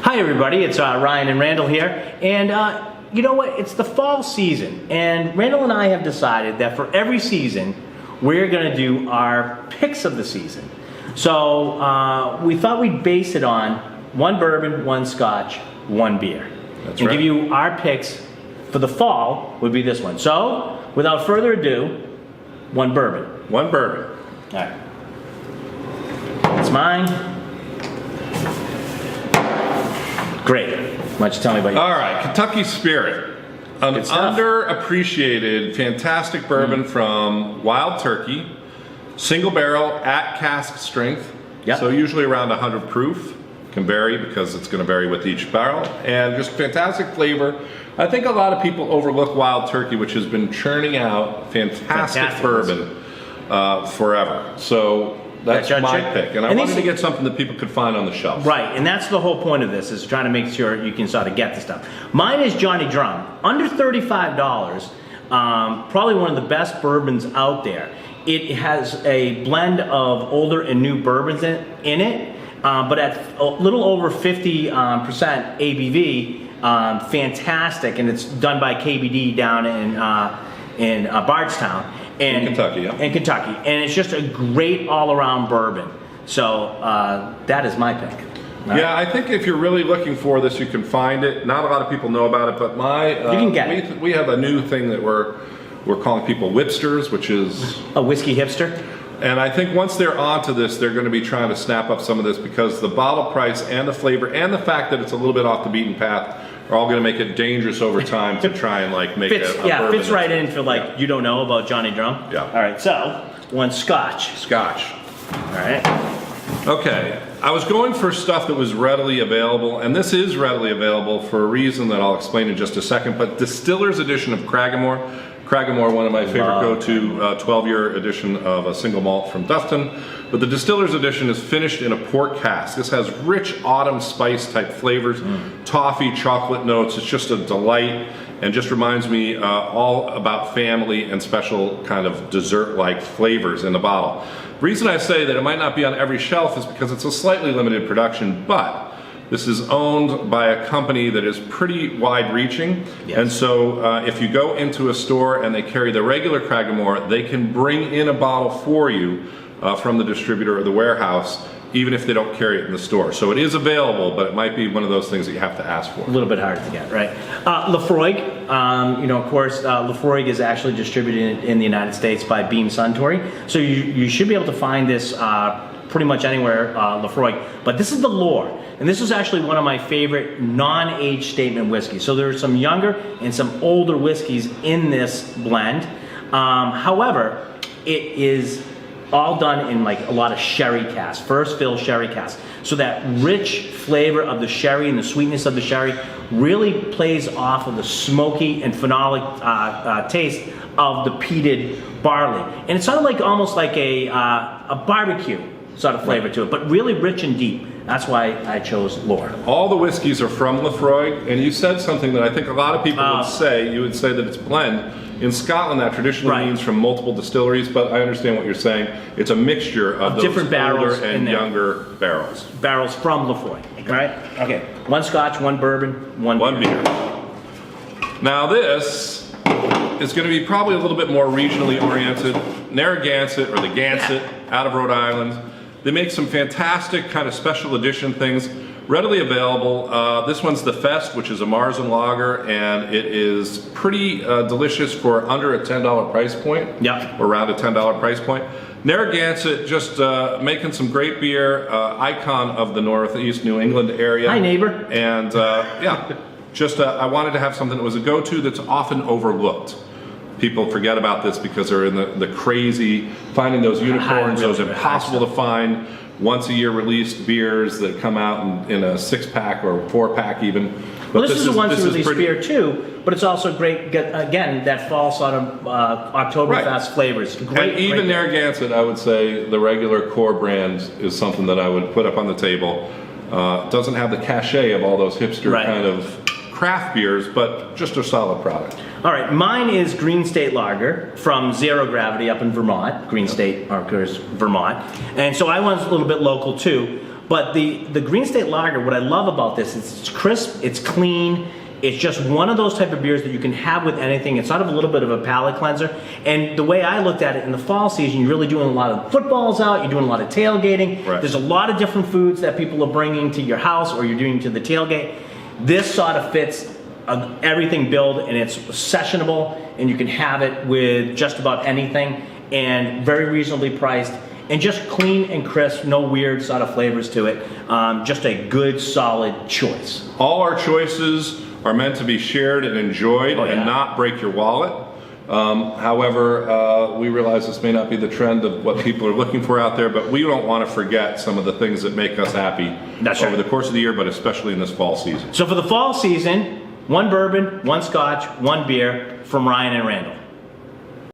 Hi everybody, it's Ryan and Randall here, and you know what, it's the fall season, and Randall and I have decided that for every season, we're going to do our picks of the season. So we thought we'd base it on one bourbon, one scotch, one beer. That's and right. give you our picks for the fall would be this one. So, without further ado, one bourbon. One bourbon. All right. It's mine. Great. Why don't you tell me about yours? All right, Kentucky Spirit. An Good stuff. underappreciated, fantastic bourbon from Wild Turkey. Single barrel at cask strength. Yep. So usually around 100 proof. Can vary because it's going to vary with each barrel. And just fantastic flavor. I think a lot of people overlook Wild Turkey, which has been churning out fantastic bourbon forever. So that's Judge my Chick. pick. And I wanted to get something that people could find on the shelf. Right, and that's the whole point of this, is trying to make sure you can sort of get the stuff. Mine is Johnny Drum, under $35, probably one of the best bourbons out there. It has a blend of older and new bourbons in it, but at a little over 50% ABV, fantastic, and it's done by KBD down in Bardstown. In Kentucky, yeah. In Kentucky, and it's just a great all-around bourbon. So that is my pick. All Yeah, right. I think if you're really looking for this, you can find it. Not a lot of people know about it, but You can get it. we have a new thing that we're calling people whipsters, which is, A whiskey hipster. and I think once they're onto this, they're going to be trying to snap up some of this because the bottle price and the flavor and the fact that it's a little bit off the beaten path are all going to make it dangerous over time to try and like make Fits, a bourbon. fits right in for like Yeah. you don't know about Johnny Drum. Yeah. All right, so one scotch. Scotch. All right. Okay, I was going for stuff that was readily available, and this is readily available for a reason that I'll explain in just a second, but Distiller's edition of Craggamore. Craggamore, one of my favorite Love go-to 12-year edition of a single malt from Dufton, but the Distiller's edition is finished in a port cask. This has rich autumn spice type flavors, toffee, chocolate notes. It's just a delight and just reminds me all about family and special kind of dessert-like flavors in the bottle. The reason I say that it might not be on every shelf is because it's a slightly limited production, but this is owned by a company that is pretty wide-reaching, Yes. and so if you go into a store and they carry the regular Craggamore, they can bring in a bottle for you from the distributor or the warehouse, even if they don't carry it in the store. So it is available, but it might be one of those things that you have to ask for. A little bit hard to get, right? Lafroig, you know, of course, Lafroig is actually distributed in the United States by Beam Suntory, so you should be able to find this pretty much anywhere, Lafroig. But this is the lore, and this was actually one of my favorite non-age statement whiskeys. So there's some younger and some older whiskeys in this blend. However, it is all done in like a lot of sherry casks, first fill sherry casks. So that rich flavor of the sherry and the sweetness of the sherry really plays off of the smoky and phenolic taste of the peated barley. And it's sort of like almost like a barbecue sort of flavor to it, but really rich and deep. That's why I chose Lore. All the whiskeys are from Lafroig, and you said something that I think a lot of people would say. You would say that it's blend. In Scotland, that traditionally means from multiple distilleries, but I understand what you're saying. It's a mixture of those different barrels older in and there. younger barrels. Barrels from Lafroig, all right? Okay, one scotch, one bourbon, one beer. Now this is going to be probably a little bit more regionally oriented. Narragansett, or the Gansett, out of Rhode Island. They make some fantastic kind of special edition things, readily available. This one's the Fest, which is a Marzen lager, and it is pretty delicious for under a $10 price point. Yeah. Or around a $10 price point. Narragansett, just making some great beer, icon of the Northeast New England area. Hi, neighbor. And yeah, just I wanted to have something that was a go-to that's often overlooked. People forget about this because they're in the crazy, finding those unicorns, those impossible to find, once a year released beers that come out in a 6-pack or 4-pack even. But Well, this is a once released pretty- beer too, but it's also great, again, that fall sort of Oktoberfest flavors. Great, And even great. Narragansett, I would say the regular core brand is something that I would put up on the table. Doesn't have the cachet of all those hipster kind of craft beers, but just a solid product. All right, mine is Green State Lager from Zero Gravity up in Vermont. Green State, of course, Vermont. And so I went a little bit local too. But the Green State Lager, what I love about this is it's crisp, it's clean. It's just one of those type of beers that you can have with anything. It's sort of a little bit of a palate cleanser. And the way I looked at it, in the fall season, you're really doing a lot of footballs out, you're doing a lot of tailgating. Right. There's a lot of different foods that people are bringing to your house or you're doing to the tailgate. This sort of fits everything build, and it's sessionable, and you can have it with just about anything, and very reasonably priced. And just clean and crisp, no weird sort of flavors to it. Just a good, solid choice. All our choices are meant to be shared and enjoyed and not break your wallet. However, we realize this may not be the trend of what people are looking for out there, but we don't want to forget some of the things that make us happy over the course of the year, but especially in this fall season. So for the fall season, 1 bourbon, 1 Scotch, 1 beer from Ryan and Randall.